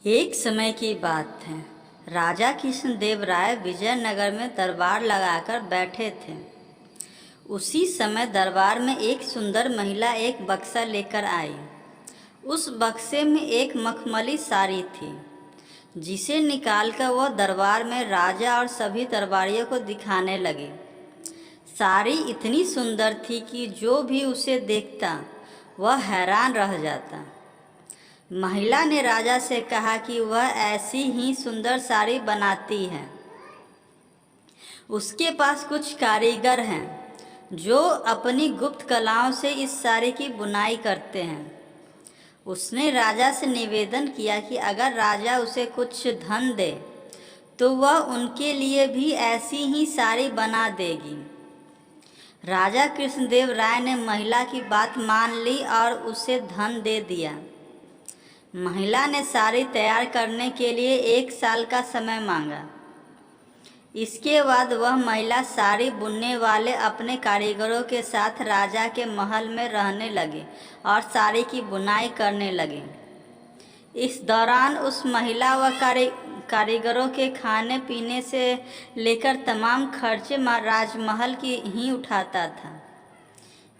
एक समय की बात है। राजा कृष्णदेव राय विजयनगर में दरबार लगाकर बैठे थे। उसी समय दरबार में एक सुंदर महिला एक बक्सा लेकर आई। उस बक्से में एक मखमली साड़ी थी, जिसे निकालकर वह दरबार में राजा और सभी दरबारियों को दिखाने लगी। साड़ी इतनी सुंदर थी कि जो भी उसे देखता वह हैरान रह जाता। महिला ने राजा से कहा कि वह ऐसी ही सुंदर साड़ी बनाती है। उसके पास कुछ कारीगर हैं जो अपनी गुप्त कलाओं से इस साड़ी की बुनाई करते हैं। उसने राजा से निवेदन किया कि अगर राजा उसे कुछ धन दे तो वह उनके लिए भी ऐसी ही साड़ी बना देगी। राजा कृष्णदेव राय ने महिला की बात मान ली और उसे धन दे दिया। महिला ने साड़ी तैयार करने के लिए 1 साल का समय मांगा। इसके बाद वह महिला साड़ी बुनने वाले अपने कारीगरों के साथ राजा के महल में रहने लगी और साड़ी की बुनाई करने लगी। इस दौरान उस महिला व कारीगरों के खाने पीने से लेकर तमाम खर्चे राजमहल की ही उठाता था।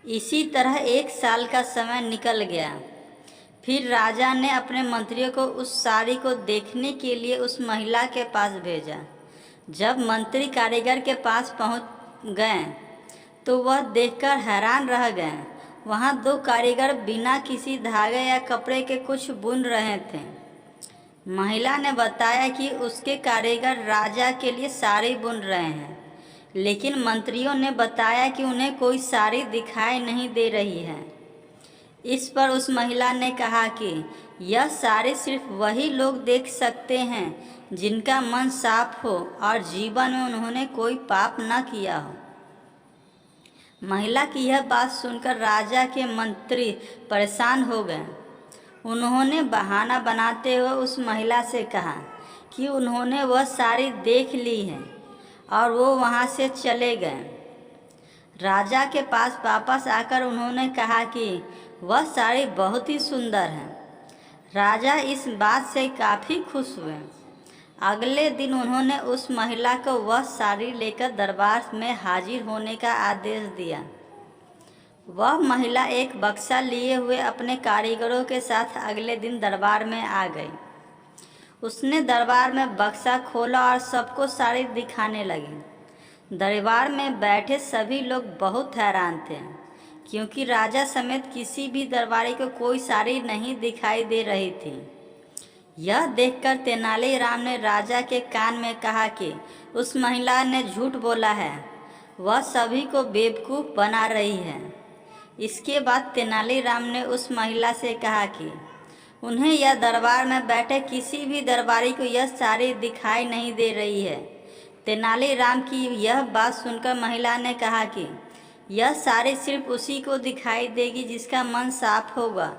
इसी तरह 1 साल का समय निकल गया। फिर राजा ने अपने मंत्रियों को उस साड़ी को देखने के लिए उस महिला के पास भेजा। जब मंत्री कारीगर के पास पहुंच गए तो वह देखकर हैरान रह गए। वहां 2 कारीगर बिना किसी धागे या कपड़े के कुछ बुन रहे थे। महिला ने बताया कि उसके कारीगर राजा के लिए साड़ी बुन रहे हैं, लेकिन मंत्रियों ने बताया कि उन्हें कोई साड़ी दिखाई नहीं दे रही है। इस पर उस महिला ने कहा कि यह साड़ी सिर्फ वही लोग देख सकते हैं जिनका मन साफ हो और जीवन में उन्होंने कोई पाप न किया हो। महिला की यह बात सुनकर राजा के मंत्री परेशान हो गए। उन्होंने बहाना बनाते हुए उस महिला से कहा कि उन्होंने वह साड़ी देख ली है और वो वहाँ से चले गए। राजा के पास वापस आकर उन्होंने कहा कि वह साड़ी बहुत ही सुंदर है। राजा इस बात से काफ़ी खुश हुए। अगले दिन उन्होंने उस महिला को वह साड़ी लेकर दरबार में हाजिर होने का आदेश दिया। वह महिला एक बक्सा लिए हुए अपने कारीगरों के साथ अगले दिन दरबार में आ गई। उसने दरबार में बक्सा खोला और सबको साड़ी दिखाने लगी। दरबार में बैठे सभी लोग बहुत हैरान थे, क्योंकि राजा समेत किसी भी दरबारी को कोई साड़ी नहीं दिखाई दे रही थी। यह देखकर तेनालीराम ने राजा के कान में कहा कि उस महिला ने झूठ बोला है, वह सभी को बेवकूफ़ बना रही है। इसके बाद तेनालीराम ने उस महिला से कहा कि उन्हें यह दरबार में बैठे किसी भी दरबारी को यह साड़ी दिखाई नहीं दे रही है। तेनालीराम की यह बात सुनकर महिला ने कहा कि यह साड़ी सिर्फ उसी को दिखाई देगी जिसका मन साफ होगा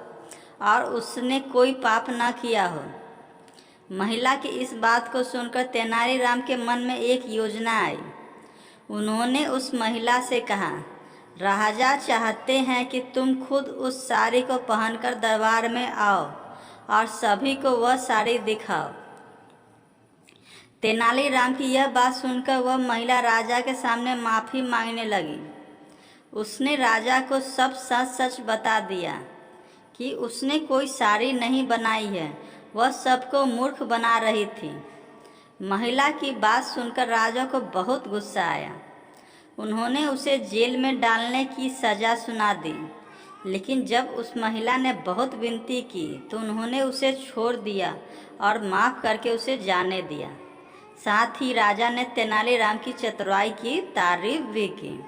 और उसने कोई पाप न किया हो। महिला की इस बात को सुनकर तेनालीराम के मन में एक योजना आई। उन्होंने उस महिला से कहा, राजा चाहते हैं कि तुम खुद उस साड़ी को पहनकर दरबार में आओ और सभी को वह साड़ी दिखाओ। तेनालीराम की यह बात सुनकर वह महिला राजा के सामने माफ़ी मांगने लगी। उसने राजा को सब सच सच बता दिया कि उसने कोई साड़ी नहीं बनाई है, वह सबको मूर्ख बना रही थी। महिला की बात सुनकर राजा को बहुत गुस्सा आया। उन्होंने उसे जेल में डालने की सज़ा सुना दी, लेकिन जब उस महिला ने बहुत विनती की तो उन्होंने उसे छोड़ दिया और माफ़ करके उसे जाने दिया। साथ ही राजा ने तेनालीराम की चतुराई की तारीफ भी की।